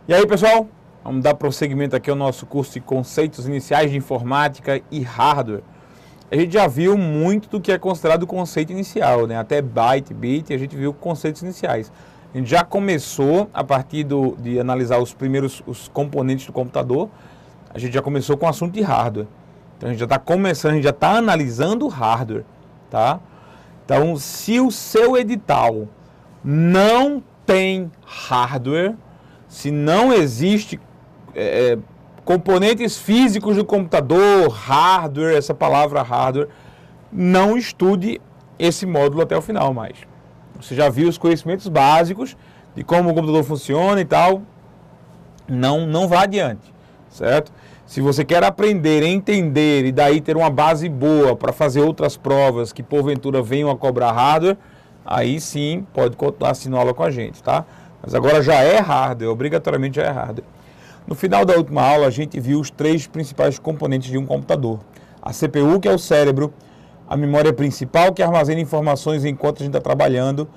E aí, pessoal, vamos dar prosseguimento aqui ao nosso curso de Conceitos Iniciais de Informática e Hardware. A gente já viu muito do que é considerado conceito inicial, né? Até byte, bit, a gente viu conceitos iniciais. A gente já começou, a partir de analisar os componentes do computador, a gente já começou com o assunto de hardware. Então a gente já está começando, a gente já está analisando o hardware, tá? Então, se o seu edital não tem hardware, se não existe componentes físicos do computador, hardware, essa palavra hardware, não estude esse módulo até o final mais. Você já viu os conhecimentos básicos de como o computador funciona e tal, não vá adiante, certo? Se você quer aprender, entender e daí ter uma base boa para fazer outras provas que porventura venham a cobrar hardware, aí sim pode continuar assistindo aula com a gente, tá? Mas agora já é hardware, obrigatoriamente já é hardware. No final da última aula, a gente viu os três principais componentes de um computador. A CPU, que é o cérebro, a memória principal, que armazena informações enquanto a gente está trabalhando,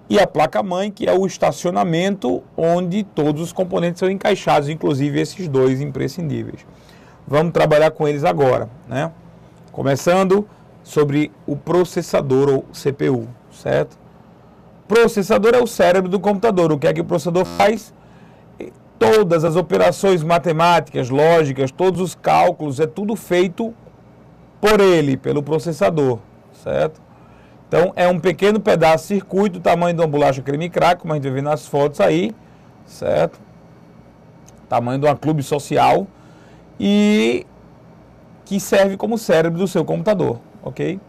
e a placa-mãe, que é o estacionamento onde todos os componentes são encaixados, inclusive esses dois imprescindíveis. Vamos trabalhar com eles agora, né? Começando sobre o processador ou CPU, certo? Processador é o cérebro do computador. O que é que o processador faz? Todas as operações matemáticas, lógicas, todos os cálculos, é tudo feito por ele, pelo processador, certo? Então, é um pequeno pedaço de circuito do tamanho de uma bolacha creme crack, como a gente vai ver nas fotos aí, certo? Tamanho de uma clube social e que serve como cérebro do seu computador, ok?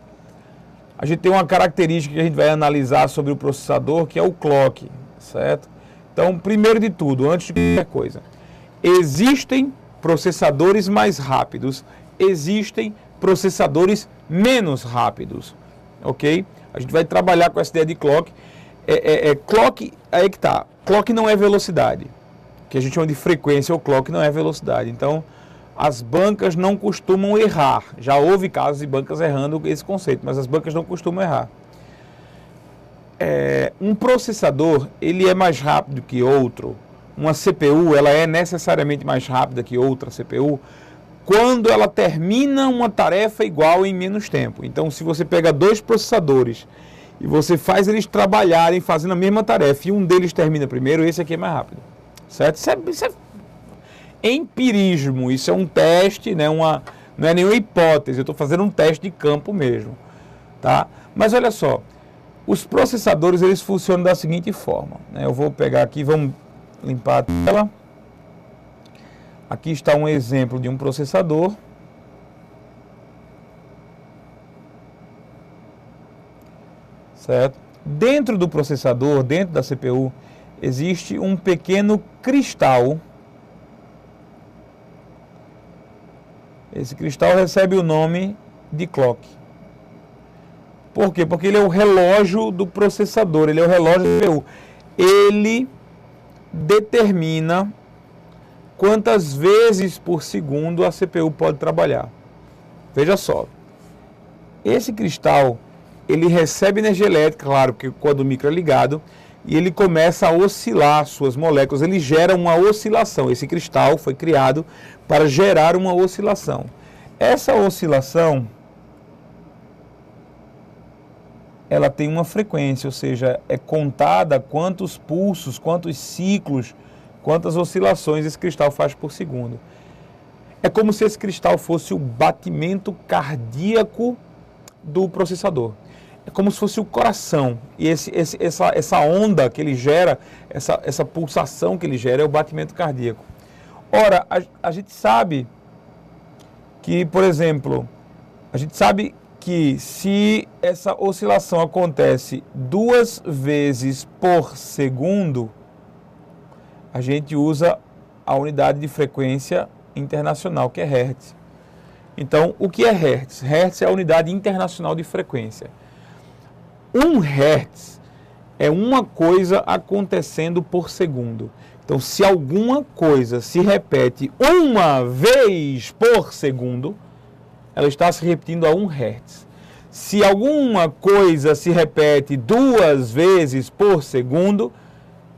A gente tem uma característica que a gente vai analisar sobre o processador, que é o clock, certo? Então, primeiro de tudo, antes de qualquer coisa, existem processadores mais rápidos, existem processadores menos rápidos, ok? A gente vai trabalhar com essa ideia de clock. Clock, aí que tá. Clock não é velocidade, que a gente chama de frequência, ou clock não é velocidade. Então, as bancas não costumam errar. Já houve casos de bancas errando esse conceito, mas as bancas não costumam errar. Um processador, ele é mais rápido que outro. Uma CPU, ela é necessariamente mais rápida que outra CPU quando ela termina uma tarefa igual em menos tempo. Então, se você pega dois processadores e você faz eles trabalharem fazendo a mesma tarefa e um deles termina primeiro, esse aqui é mais rápido, certo? Isso é empirismo, isso é um teste, né? Não é nenhuma hipótese, eu estou fazendo um teste de campo mesmo, tá? Mas olha só, os processadores, eles funcionam da seguinte forma, né? Eu vou pegar aqui, vamos limpar a tela. Aqui está um exemplo de um processador. Certo? Dentro do processador, dentro da CPU, existe um pequeno cristal. Esse cristal recebe o nome de clock. Por quê? Porque ele é o relógio do processador, ele é o relógio da CPU. Ele determina quantas vezes por segundo a CPU pode trabalhar. Veja só, esse cristal, ele recebe energia elétrica, claro, porque quando o micro é ligado, e ele começa a oscilar suas moléculas, ele gera uma oscilação. Esse cristal foi criado para gerar uma oscilação. Essa oscilação, ela tem uma frequência, ou seja, é contada quantos pulsos, quantos ciclos, quantas oscilações esse cristal faz por segundo. É como se esse cristal fosse o batimento cardíaco do processador. É como se fosse o coração. E essa onda que ele gera, essa pulsação que ele gera é o batimento cardíaco. Ora, a gente sabe que, por exemplo, a gente sabe que se essa oscilação acontece 2 vezes por segundo, a gente usa a unidade de frequência internacional, que é Hertz. Então, o que é Hertz? Hertz é a unidade internacional de frequência. 1 Hertz é uma coisa acontecendo por segundo. Então, se alguma coisa se repete uma vez por segundo, ela está se repetindo a 1 Hertz. Se alguma coisa se repete 2 vezes por segundo,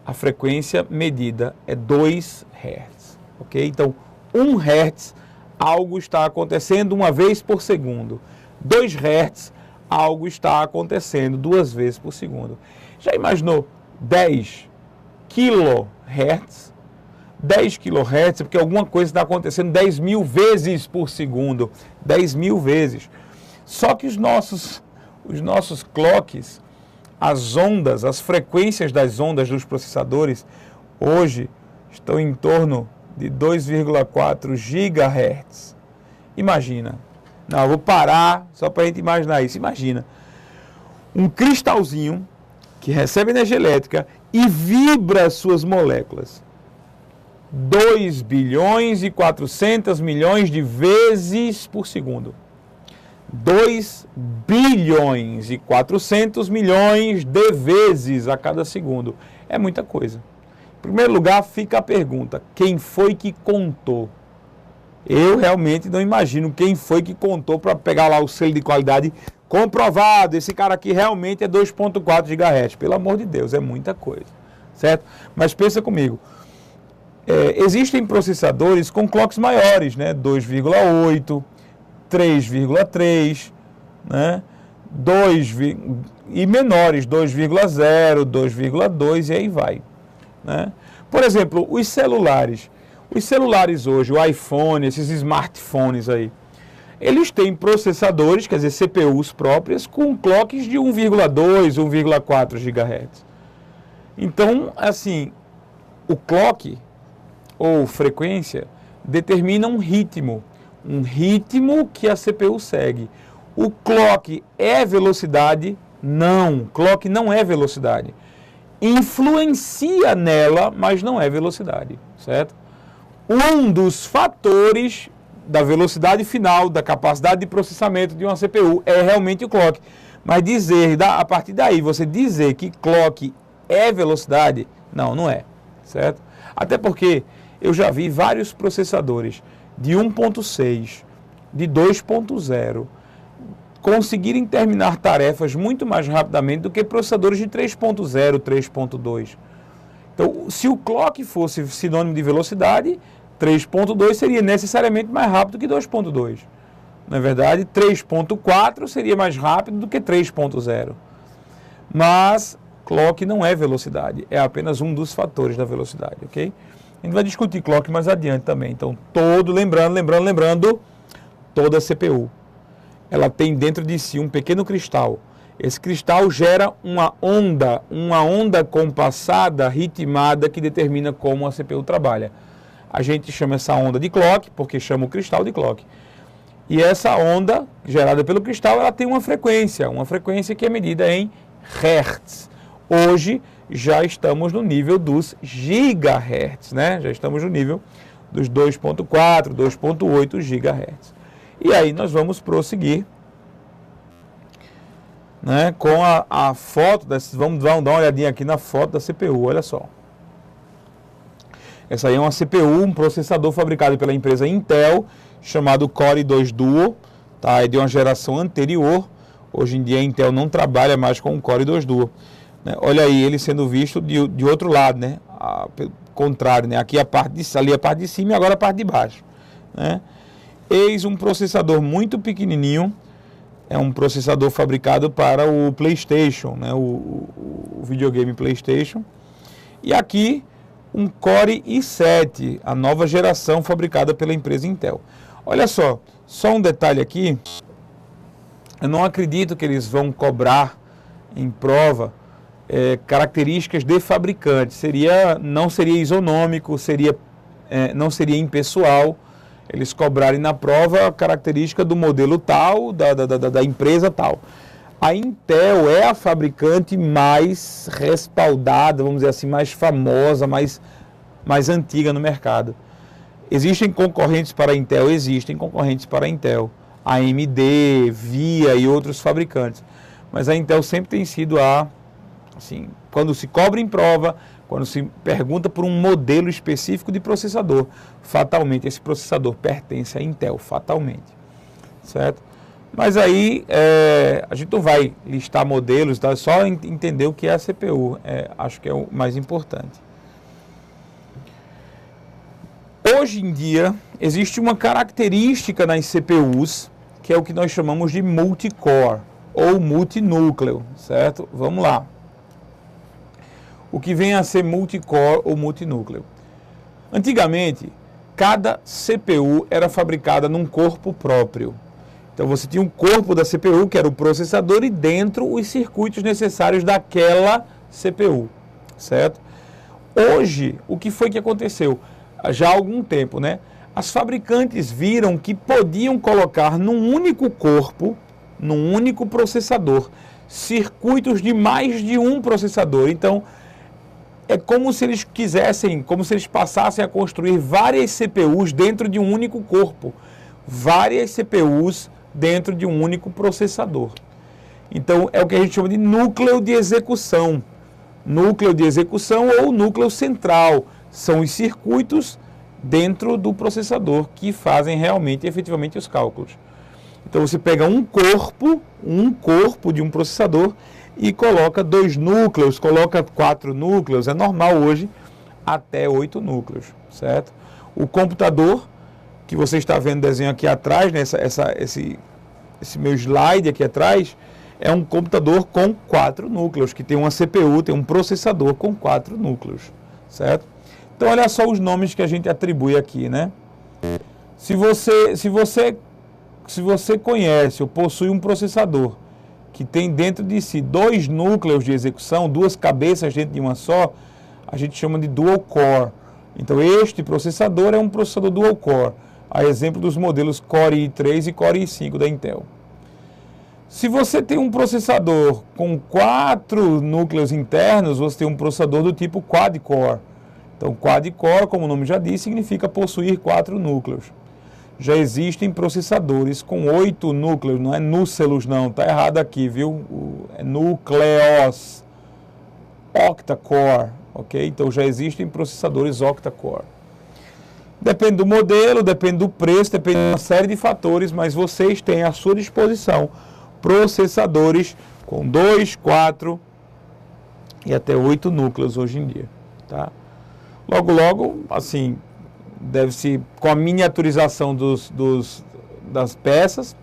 a frequência medida é 2 Hz, ok? Então, 1 Hz, algo está acontecendo uma vez por segundo. 2 Hz, algo está acontecendo 2 vezes por segundo. Já imaginou 10 kHz? 10 kHz, porque alguma coisa está acontecendo 10.000 vezes por segundo. 10.000 vezes. Só que os nossos clocks, as ondas, as frequências das ondas dos processadores, hoje estão em torno de 2,4 GHz. Imagina. Não, eu vou parar só para a gente imaginar isso. Imagina um cristalzinho que recebe energia elétrica e vibra suas moléculas 2 bilhões e 400 milhões de vezes por segundo. 2 bilhões e 400 milhões de vezes a cada segundo. É muita coisa. Em primeiro lugar, fica a pergunta: quem foi que contou? Eu realmente não imagino quem foi que contou para pegar lá o selo de qualidade comprovado. Esse cara aqui realmente é 2,4 GHz. Pelo amor de Deus, é muita coisa, certo? Mas pensa comigo. Existem processadores com clocks maiores, né? 2,8, 3,3, né? 2, e menores, 2,0, 2,2 e aí vai, né? Por exemplo, os celulares. Os celulares hoje, o iPhone, esses smartphones aí, eles têm processadores, quer dizer, CPUs próprias, com clocks de 1,2, 1,4 GHz. Então, assim, o clock, ou frequência, determina um ritmo que a CPU segue. O clock é velocidade? Não, clock não é velocidade. Influencia nela, mas não é velocidade, certo? Um dos fatores da velocidade final, da capacidade de processamento de uma CPU é realmente o clock. Mas a partir daí, você dizer que clock é velocidade, não é, certo? Até porque eu já vi vários processadores de 1.6, de 2.0, conseguirem terminar tarefas muito mais rapidamente do que processadores de 3.0, 3.2. Então, se o clock fosse sinônimo de velocidade, 3.2 seria necessariamente mais rápido que 2.2. Na verdade, 3.4 seria mais rápido do que 3.0. Mas clock não é velocidade, é apenas um dos fatores da velocidade, ok? A gente vai discutir clock mais adiante também. Então, lembrando, toda CPU, ela tem dentro de si um pequeno cristal. Esse cristal gera uma onda compassada, ritmada, que determina como a CPU trabalha. A gente chama essa onda de clock, porque chama o cristal de clock. E essa onda, gerada pelo cristal, ela tem uma frequência que é medida em Hertz. Hoje, já estamos no nível dos gigahertz, né? Já estamos no nível dos 2.4, 2.8 gigahertz. E aí nós vamos prosseguir, né, com a foto, vamos dar uma olhadinha aqui na foto da CPU, olha só. Essa aí é uma CPU, um processador fabricado pela empresa Intel, chamado Core 2 Duo, tá? É de uma geração anterior. Hoje em dia a Intel não trabalha mais com o Core 2 Duo. Né? Olha aí ele sendo visto de outro lado, né? Contrário, né? Aqui ali a parte de cima e agora a parte de baixo, né? Eis um processador muito pequenininho. É um processador fabricado para o PlayStation, né? o videogame PlayStation. E aqui um Core i7, a nova geração fabricada pela empresa Intel. Olha só um detalhe aqui. Eu não acredito que eles vão cobrar em prova características de fabricante. Não seria isonômico, não seria impessoal eles cobrarem na prova a característica do modelo tal, da empresa tal. A Intel é a fabricante mais respaldada, vamos dizer assim, mais famosa, mais antiga no mercado. Existem concorrentes para a Intel? Existem concorrentes para a Intel. AMD, VIA e outros fabricantes. Mas a Intel sempre tem sido assim, quando se cobra em prova, quando se pergunta por um modelo específico de processador, fatalmente esse processador pertence à Intel, fatalmente, certo? Mas aí a gente não vai listar modelos, tá? Só entender o que é a CPU, acho que é o mais importante. Hoje em dia, existe uma característica nas CPUs, que é o que nós chamamos de multicore, ou multinúcleo, certo? Vamos lá. O que vem a ser multicore ou multinúcleo? Antigamente, cada CPU era fabricada num corpo próprio. Então você tinha um corpo da CPU, que era o processador, e dentro os circuitos necessários daquela CPU, certo? Hoje, o que foi que aconteceu? Já há algum tempo, né? As fabricantes viram que podiam colocar num único corpo, num único processador, circuitos de mais de um processador. Então, é como se eles quisessem, como se eles passassem a construir várias CPUs dentro de um único corpo. Várias CPUs dentro de um único processador. Então, é o que a gente chama de núcleo de execução. Núcleo de execução ou núcleo central. São os circuitos dentro do processador que fazem realmente, efetivamente, os cálculos. Então, você pega um corpo de um processador e coloca 2 núcleos, coloca 4 núcleos. É normal hoje até 8 núcleos, certo? O computador, que você está vendo o desenho aqui atrás, né, esse meu slide aqui atrás, é um computador com 4 núcleos, que tem uma CPU, tem um processador com 4 núcleos, certo? Então, olha só os nomes que a gente atribui aqui, né? Se você conhece ou possui um processador que tem dentro de si 2 núcleos de execução, 2 cabeças dentro de uma só, a gente chama de dual core. Então, este processador é um processador dual core, a exemplo dos modelos Core i3 e Core i5 da Intel. Se você tem um processador com 4 núcleos internos, você tem um processador do tipo quad-core. Então, quad-core, como o nome já diz, significa possuir 4 núcleos. Já existem processadores com 8 núcleos, não é núcleos não, tá errado aqui, viu? É núcleos, octa-core, ok? Então, já existem processadores octa-core. Depende do modelo, depende do preço, depende de uma série de fatores, mas vocês têm à sua disposição processadores com 2, 4 e até 8 núcleos hoje em dia, tá? Logo, logo, assim, deve-se, com a miniaturização das peças,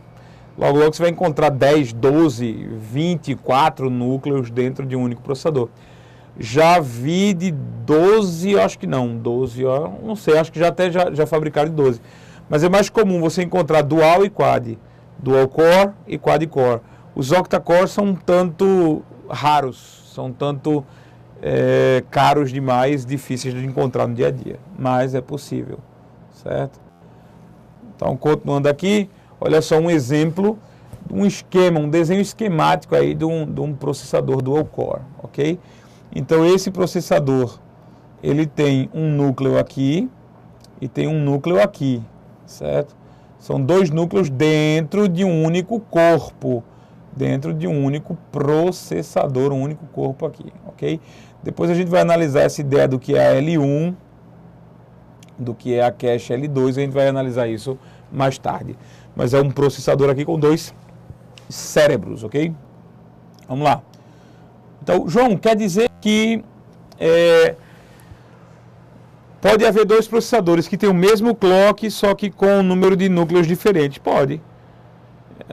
logo, logo você vai encontrar 10, 12, 24 núcleos dentro de um único processador. Já vi de 12, acho que não, 12, não sei, acho que já fabricaram de 12. Mas é mais comum você encontrar dual e quad, dual core e quad core. Os octa-core são um tanto raros, são tanto caros demais, difíceis de encontrar no dia a dia, mas é possível, certo? Então, continuando aqui, olha só um exemplo, um esquema, um desenho esquemático aí de um processador dual core, ok? Então, esse processador, ele tem um núcleo aqui e tem um núcleo aqui, certo? São 2 núcleos dentro de um único corpo, dentro de um único processador, um único corpo aqui, ok? Depois a gente vai analisar essa ideia do que é a L1, do que é a cache L2, a gente vai analisar isso mais tarde. Mas é um processador aqui com 2 cérebros, ok? Vamos lá. Então, João, quer dizer que pode haver 2 processadores que têm o mesmo clock, só que com um número de núcleos diferente? Pode.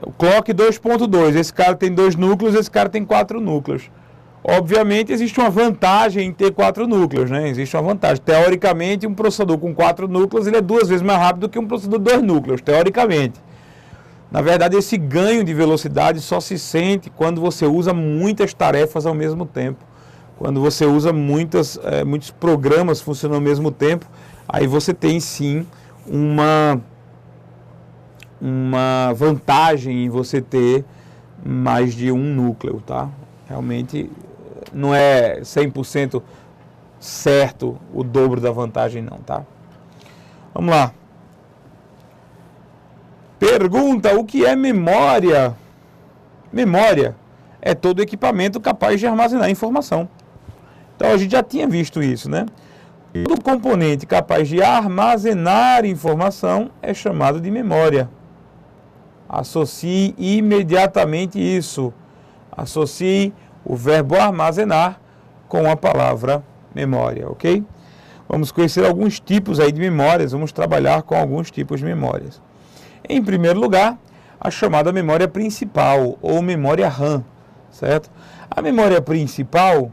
O clock 2.2, esse cara tem 2 núcleos, esse cara tem 4 núcleos. Obviamente, existe uma vantagem em ter 4 núcleos, né? Existe uma vantagem. Teoricamente, um processador com 4 núcleos, ele é 2 vezes mais rápido que um processador de 2 núcleos, teoricamente. Na verdade, esse ganho de velocidade só se sente quando você usa muitas tarefas ao mesmo tempo. Quando você usa muitos programas funcionando ao mesmo tempo, aí você tem sim uma vantagem em você ter mais de um núcleo, tá? Realmente não é 100% certo o dobro da vantagem não, tá? Vamos lá. Pergunta, o que é memória? Memória é todo equipamento capaz de armazenar informação. Então a gente já tinha visto isso, né? Todo componente capaz de armazenar informação é chamado de memória. Associe imediatamente isso. Associe o verbo armazenar com a palavra memória, ok? Vamos conhecer alguns tipos aí de memórias, vamos trabalhar com alguns tipos de memórias. Em primeiro lugar, a chamada memória principal, ou memória RAM, certo? A memória principal,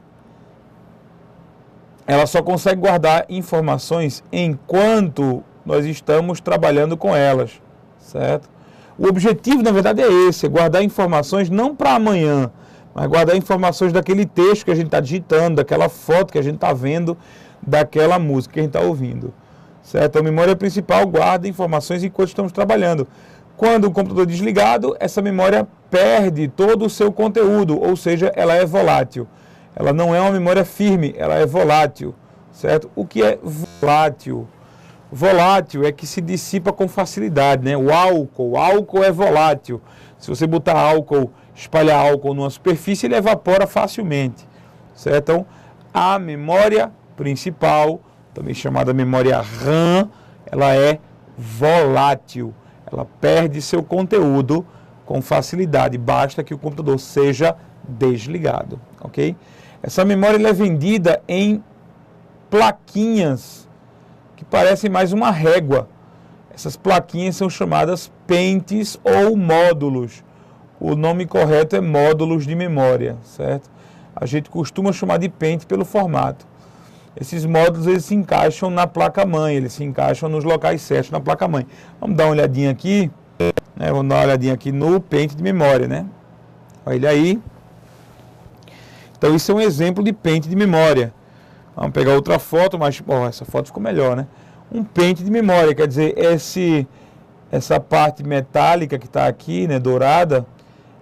ela só consegue guardar informações enquanto nós estamos trabalhando com elas, certo? O objetivo, na verdade, é esse, é guardar informações não para amanhã, mas guardar informações daquele texto que a gente está digitando, daquela foto que a gente está vendo, daquela música que a gente está ouvindo, certo? A memória principal guarda informações enquanto estamos trabalhando. Quando o computador é desligado, essa memória perde todo o seu conteúdo, ou seja, ela é volátil. Ela não é uma memória firme, ela é volátil, certo? O que é volátil? Volátil é que se dissipa com facilidade, né? O álcool é volátil. Se você botar álcool, espalhar álcool numa superfície, ele evapora facilmente, certo? Então, a memória principal, também chamada memória RAM, ela é volátil. Ela perde seu conteúdo com facilidade, basta que o computador seja desligado, ok? Essa memória ela é vendida em plaquinhas que parecem mais uma régua. Essas plaquinhas são chamadas pentes ou módulos. O nome correto é módulos de memória, certo? A gente costuma chamar de pente pelo formato. Esses módulos eles se encaixam na placa-mãe, eles se encaixam nos locais certos na placa-mãe. Vamos dar uma olhadinha aqui, né? Vamos dar uma olhadinha aqui no pente de memória, né? Olha ele aí. Então isso é um exemplo de pente de memória. Vamos pegar outra foto, mas essa foto ficou melhor, né? Um pente de memória, quer dizer, essa parte metálica que está aqui, né, dourada,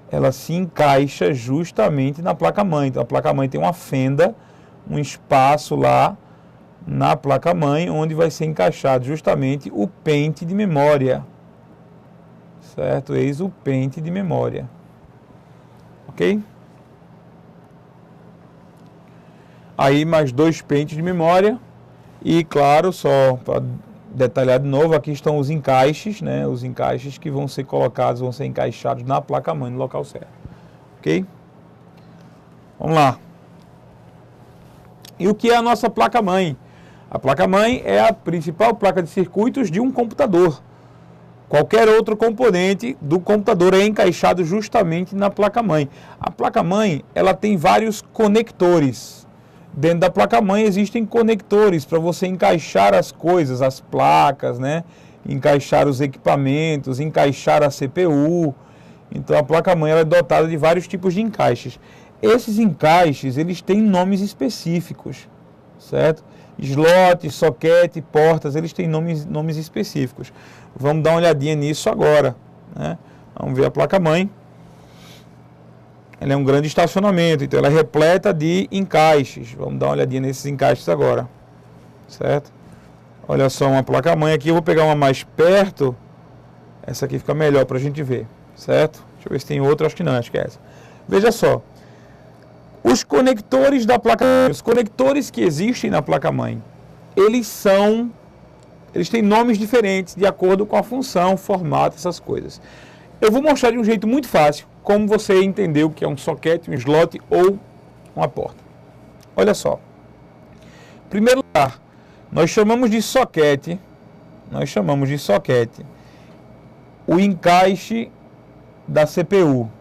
ela se encaixa justamente na placa-mãe. Então a placa-mãe tem uma fenda, um espaço lá na placa-mãe, onde vai ser encaixado justamente o pente de memória. Certo? Eis o pente de memória. Ok? Aí mais dois pentes de memória. E claro, só para detalhar de novo, aqui estão os encaixes, né? Os encaixes que vão ser colocados, vão ser encaixados na placa-mãe, no local certo. Ok? Vamos lá. E o que é a nossa placa-mãe? A placa-mãe é a principal placa de circuitos de um computador. Qualquer outro componente do computador é encaixado justamente na placa-mãe. A placa-mãe, ela tem vários conectores. Dentro da placa-mãe existem conectores para você encaixar as coisas, as placas, né? Encaixar os equipamentos, encaixar a CPU. Então a placa-mãe ela é dotada de vários tipos de encaixes. Esses encaixes, eles têm nomes específicos, certo? Slot, soquete, portas, eles têm nomes específicos. Vamos dar uma olhadinha nisso agora, né? Vamos ver a placa-mãe. Ela é um grande estacionamento, então ela é repleta de encaixes. Vamos dar uma olhadinha nesses encaixes agora, certo? Olha só uma placa-mãe aqui, eu vou pegar uma mais perto. Essa aqui fica melhor para a gente ver, certo? Deixa eu ver se tem outra, acho que não, acho que é essa. Veja só. Os conectores da placa-mãe, os conectores que existem na placa-mãe, eles têm nomes diferentes de acordo com a função, formato, essas coisas. Eu vou mostrar de um jeito muito fácil como você entendeu o que é um soquete, um slot ou uma porta. Olha só. Em primeiro lugar, nós chamamos de soquete o encaixe da CPU.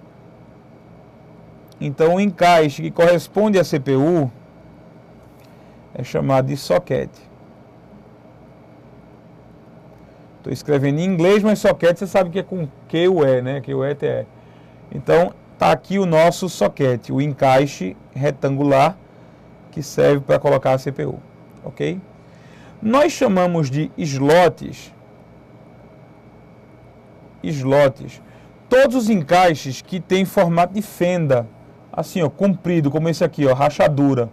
Então, o encaixe que corresponde à CPU é chamado de soquete. Estou escrevendo em inglês, mas soquete você sabe que é com QUE, né? QUE-TE. Então, está aqui o nosso soquete, o encaixe retangular que serve para colocar a CPU. Ok? Nós chamamos de slots todos os encaixes que têm formato de fenda. Assim, ó, comprido, como esse aqui, ó, rachadura.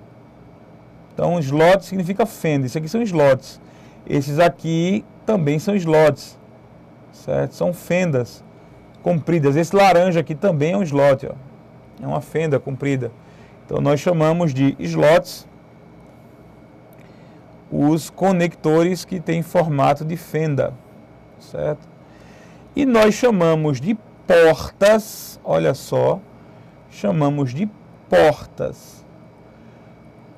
Então, slot significa fenda. Isso aqui são slots. Esses aqui também são slots, certo? São fendas compridas. Esse laranja aqui também é um slot, ó. É uma fenda comprida. Então, nós chamamos de slots os conectores que têm formato de fenda, certo? E nós chamamos de portas, olha só, chamamos de portas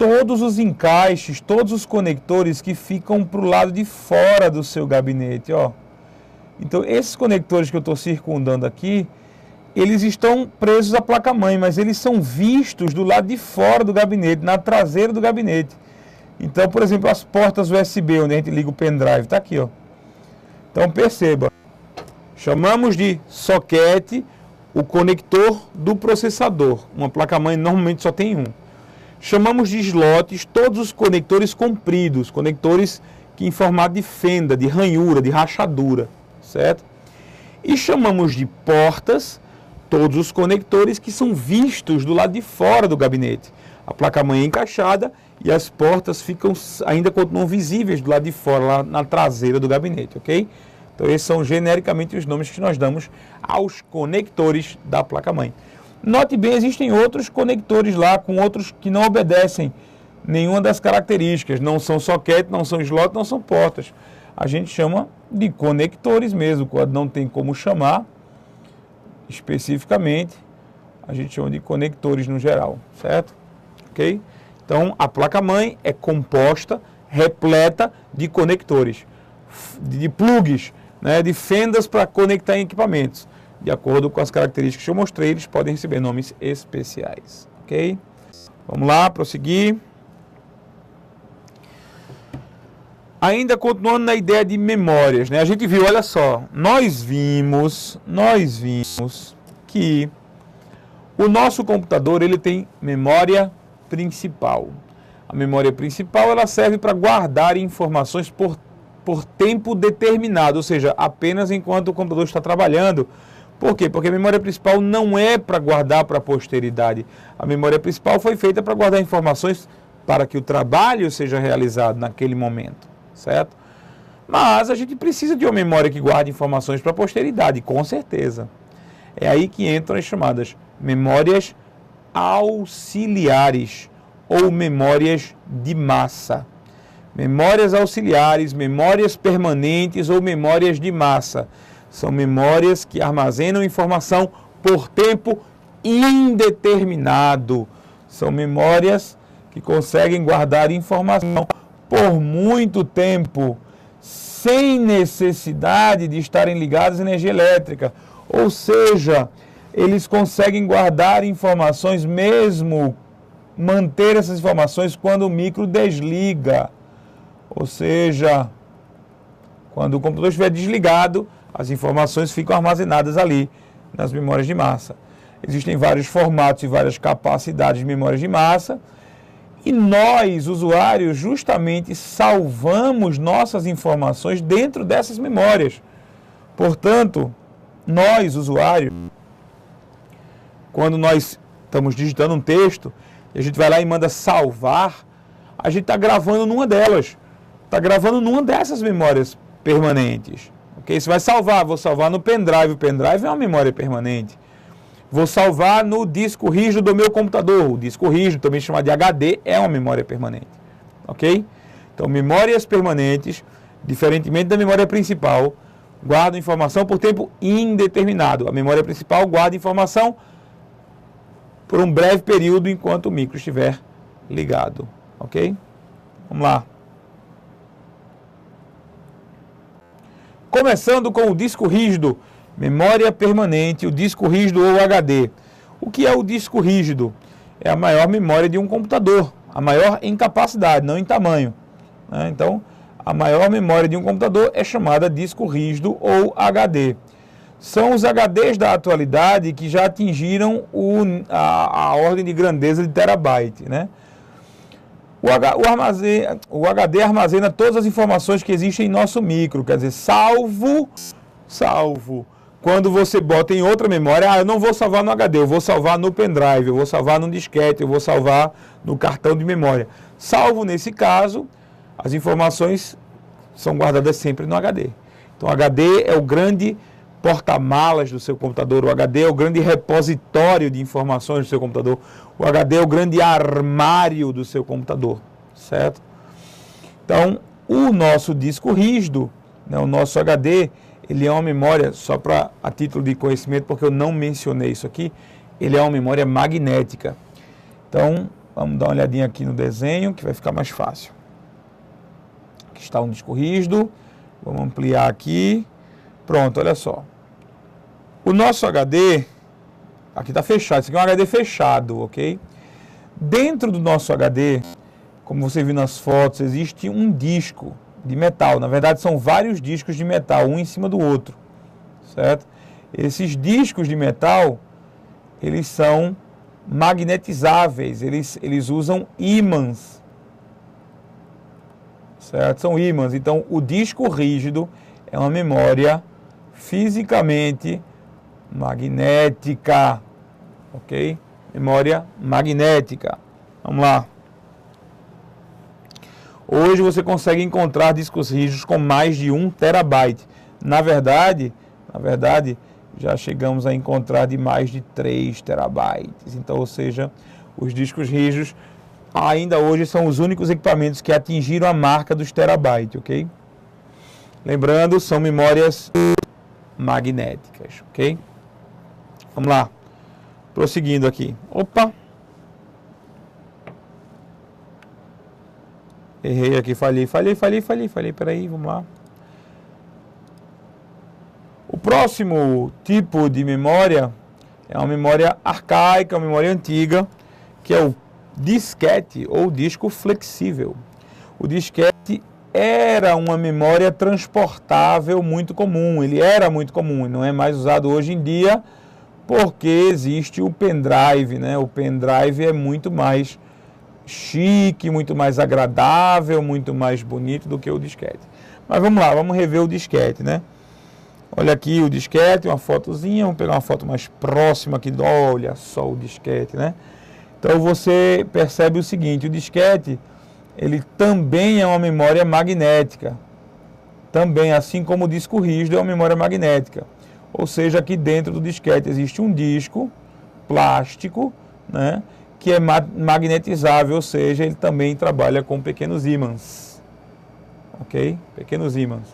todos os encaixes, todos os conectores que ficam para o lado de fora do seu gabinete, ó. Então, esses conectores que eu estou circundando aqui, eles estão presos à placa-mãe, mas eles são vistos do lado de fora do gabinete, na traseira do gabinete. Então, por exemplo, as portas USB, onde a gente liga o pendrive, está aqui, ó. Então, perceba, chamamos de soquete o conector do processador. Uma placa-mãe normalmente só tem um. Chamamos de slots todos os conectores compridos, conectores que em formato de fenda, de ranhura, de rachadura, certo? E chamamos de portas todos os conectores que são vistos do lado de fora do gabinete. A placa-mãe é encaixada e as portas ainda continuam visíveis do lado de fora, lá na traseira do gabinete, ok? Então esses são genericamente os nomes que nós damos aos conectores da placa-mãe. Note bem, existem outros conectores lá, com outros que não obedecem nenhuma das características. Não são socket, não são slot, não são portas. A gente chama de conectores mesmo, quando não tem como chamar especificamente, a gente chama de conectores no geral, certo? Ok? Então, a placa-mãe é composta, repleta de conectores, de plugs, né, de fendas para conectar em equipamentos. De acordo com as características que eu mostrei, eles podem receber nomes especiais, ok? Vamos lá, prosseguir. Ainda continuando na ideia de memórias, né? A gente viu, olha só, nós vimos que o nosso computador, ele tem memória principal. A memória principal, ela serve para guardar informações por tempo determinado, ou seja, apenas enquanto o computador está trabalhando. Por quê? Porque a memória principal não é para guardar para a posteridade. A memória principal foi feita para guardar informações para que o trabalho seja realizado naquele momento, certo? Mas a gente precisa de uma memória que guarde informações para a posteridade, com certeza. É aí que entram as chamadas memórias auxiliares ou memórias de massa. Memórias auxiliares, memórias permanentes ou memórias de massa. São memórias que armazenam informação por tempo indeterminado. São memórias que conseguem guardar informação por muito tempo, sem necessidade de estarem ligados à energia elétrica. Ou seja, eles conseguem guardar informações mesmo, manter essas informações quando o micro desliga. Ou seja, quando o computador estiver desligado, as informações ficam armazenadas ali, nas memórias de massa. Existem vários formatos e várias capacidades de memórias de massa, e nós, usuários, justamente salvamos nossas informações dentro dessas memórias. Portanto, nós, usuários, quando nós estamos digitando um texto, e a gente vai lá e manda salvar, a gente está gravando numa delas. Está gravando numa dessas memórias permanentes. Okay? Você vai salvar, vou salvar no pendrive. O pendrive é uma memória permanente. Vou salvar no disco rígido do meu computador. O disco rígido, também chamado de HD, é uma memória permanente. Ok? Então, memórias permanentes, diferentemente da memória principal, guardam informação por tempo indeterminado. A memória principal guarda informação por um breve período enquanto o micro estiver ligado. Ok? Vamos lá. Começando com o disco rígido, memória permanente, o disco rígido ou HD. O que é o disco rígido? É a maior memória de um computador, a maior em capacidade, não em tamanho, né? Então, a maior memória de um computador é chamada disco rígido ou HD. São os HDs da atualidade que já atingiram a ordem de grandeza de terabyte, né? O HD armazena todas as informações que existem em nosso micro, quer dizer, salvo, quando você bota em outra memória, eu não vou salvar no HD, eu vou salvar no pendrive, eu vou salvar no disquete, eu vou salvar no cartão de memória. Salvo nesse caso, as informações são guardadas sempre no HD. Então, o HD é o grande porta-malas do seu computador, o HD é o grande repositório de informações do seu computador, o HD é o grande armário do seu computador, certo? Então, o nosso disco rígido, né, o nosso HD, ele é uma memória, só para a título de conhecimento, porque eu não mencionei isso aqui, ele é uma memória magnética. Então, Vamos dar uma olhadinha aqui no desenho, que vai ficar mais fácil. Aqui está um disco rígido. Vamos ampliar aqui. Pronto, olha só. O nosso HD, aqui está fechado. Isso aqui é um HD fechado, ok? Dentro do nosso HD, como você viu nas fotos, existe um disco de metal. Na verdade, são vários discos de metal, um em cima do outro, certo? Esses discos de metal, eles são magnetizáveis, eles usam ímãs, certo? São ímãs. Então, o disco rígido é uma memória fisicamente magnética, ok? Memória magnética. Vamos lá. Hoje você consegue encontrar discos rígidos com mais de 1 terabyte. Na verdade, já chegamos a encontrar de mais de 3 terabytes. Então, ou seja, os discos rígidos ainda hoje são os únicos equipamentos que atingiram a marca dos terabytes, ok? Lembrando, são memórias magnéticas, ok? Vamos lá. Prosseguindo aqui. Opa! Errei aqui, falhei. Peraí, vamos lá. O próximo tipo de memória é uma memória arcaica, uma memória antiga, que é o disquete ou disco flexível. O disquete era uma memória transportável muito comum, ele era muito comum, não é mais usado hoje em dia, porque existe o pendrive, né? O pendrive é muito mais chique, muito mais agradável, muito mais bonito do que o disquete. Mas vamos lá, vamos rever o disquete, né? Olha aqui o disquete, uma fotozinha, vamos pegar uma foto mais próxima aqui, olha só o disquete, né? Então você percebe o seguinte, o disquete, ele também é uma memória magnética, também, assim como o disco rígido é uma memória magnética. Ou seja, aqui dentro do disquete existe um disco plástico, né, que é magnetizável, ou seja, ele também trabalha com pequenos ímãs. Ok? Pequenos ímãs.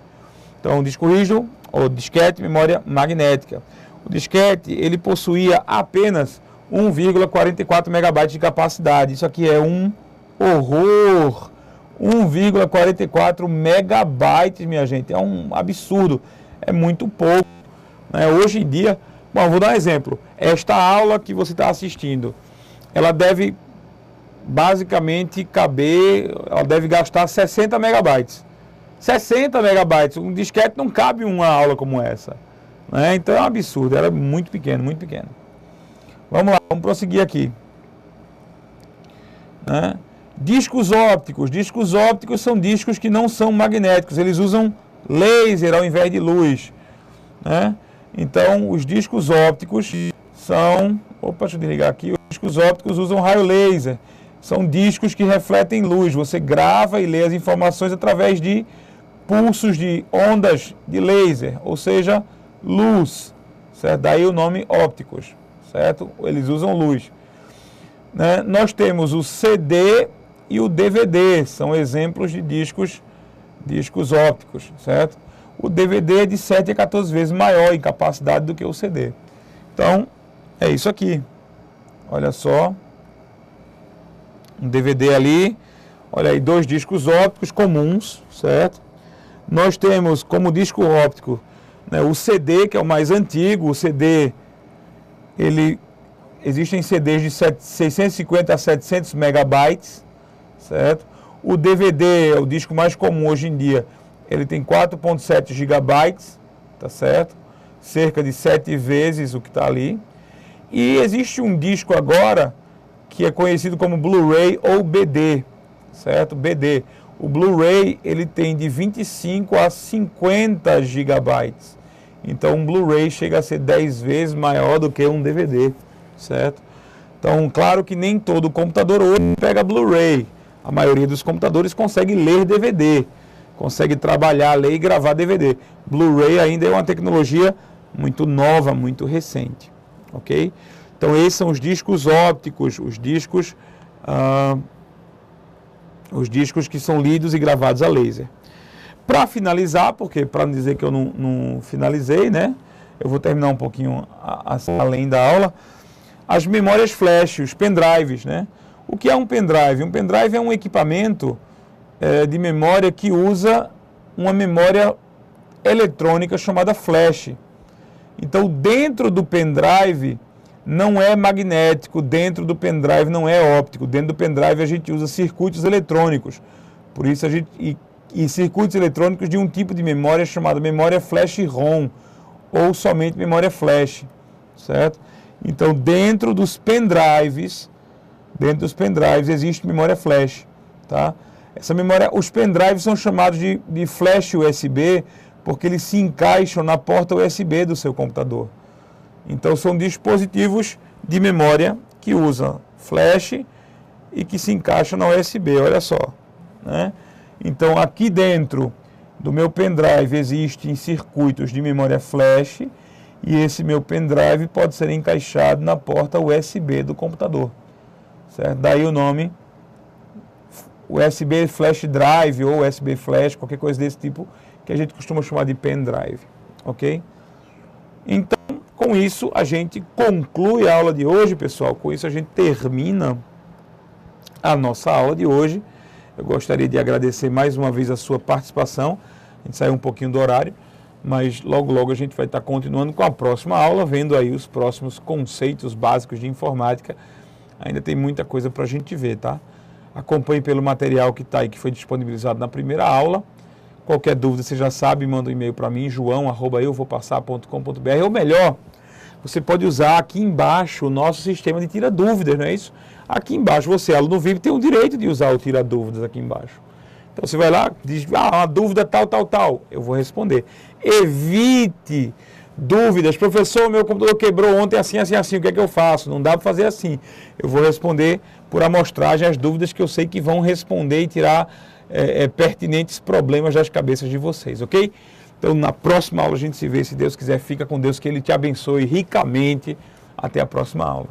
Então, o disco rígido, ou disquete, memória magnética. O disquete, ele possuía apenas 1,44 megabytes de capacidade. Isso aqui é um horror! 1,44 megabytes, minha gente. É um absurdo. É muito pouco. Hoje em dia, bom, vou dar um exemplo. Esta aula que você está assistindo, ela deve basicamente caber, ela deve gastar 60 megabytes. 60 megabytes, um disquete não cabe uma aula como essa. Né? Então é um absurdo, era muito pequeno, muito pequeno. Vamos lá, vamos prosseguir aqui. Né? Discos ópticos. Discos ópticos são discos que não são magnéticos, eles usam laser ao invés de luz. Né? Então, os discos ópticos são... Opa, deixa eu desligar aqui. Os discos ópticos usam raio laser. São discos que refletem luz. Você grava e lê as informações através de pulsos de ondas de laser, ou seja, luz. Certo? Daí o nome ópticos. Certo? Eles usam luz. Né? Nós temos o CD e o DVD. São exemplos de discos ópticos. Certo? O DVD é de 7 a 14 vezes maior em capacidade do que o CD. Então, é isso aqui. Olha só. Um DVD ali. Olha aí, 2 discos ópticos comuns, certo? Nós temos como disco óptico, né, o CD, que é o mais antigo. O CD, existem CDs de 650 a 700 megabytes, certo? O DVD é o disco mais comum hoje em dia. Ele tem 4,7 gigabytes, tá certo? Cerca de 7 vezes o que está ali. E existe um disco agora que é conhecido como Blu-ray ou BD, certo? BD. O Blu-ray, ele tem de 25 a 50 gigabytes. Então, um Blu-ray chega a ser 10 vezes maior do que um DVD, certo? Então, claro que nem todo computador hoje pega Blu-ray. A maioria dos computadores consegue ler DVD. Consegue trabalhar, ler e gravar DVD. Blu-ray ainda é uma tecnologia muito nova, muito recente. Ok? Então esses são os discos ópticos, os discos que são lidos e gravados a laser. Para finalizar, porque para não dizer que eu não finalizei, né? Eu vou terminar um pouquinho além da aula. As memórias flash, os pendrives, né? O que é um pendrive? Um pendrive é um equipamento de memória que usa uma memória eletrônica chamada flash. Então, dentro do pendrive não é magnético, dentro do pendrive não é óptico, dentro do pendrive a gente usa circuitos eletrônicos. Por isso a gente e circuitos eletrônicos de um tipo de memória chamada memória flash ROM ou somente memória flash, certo? Então, dentro dos pendrives existe memória flash, tá? Essa memória, os pendrives são chamados de flash USB porque eles se encaixam na porta USB do seu computador. Então, são dispositivos de memória que usam flash e que se encaixam na USB, olha só, né? Então, aqui dentro do meu pendrive existem circuitos de memória flash e esse meu pendrive pode ser encaixado na porta USB do computador, certo? Daí o nome USB Flash Drive ou USB Flash, qualquer coisa desse tipo, que a gente costuma chamar de pendrive, ok? Então, com isso a gente conclui a aula de hoje, pessoal. Com isso a gente termina a nossa aula de hoje. Eu gostaria de agradecer mais uma vez a sua participação. A gente saiu um pouquinho do horário, mas logo logo a gente vai estar continuando com a próxima aula, vendo aí os próximos conceitos básicos de informática. Ainda tem muita coisa para a gente ver, tá? Acompanhe pelo material que está aí, que foi disponibilizado na primeira aula. Qualquer dúvida, você já sabe, manda um e-mail para mim, joão@euvopassar.com.br, ou melhor, você pode usar aqui embaixo o nosso sistema de tira dúvidas, não é isso? Aqui embaixo, você, aluno VIP, tem o direito de usar o tira dúvidas aqui embaixo. Então você vai lá, diz, uma dúvida tal, eu vou responder. Evite dúvidas, professor, meu computador quebrou ontem assim, o que é que eu faço? Não dá para fazer assim. Eu vou responder por amostragem as dúvidas que eu sei que vão responder e tirar pertinentes problemas das cabeças de vocês, ok? Então, na próxima aula a gente se vê, se Deus quiser. Fica com Deus, que Ele te abençoe ricamente. Até a próxima aula.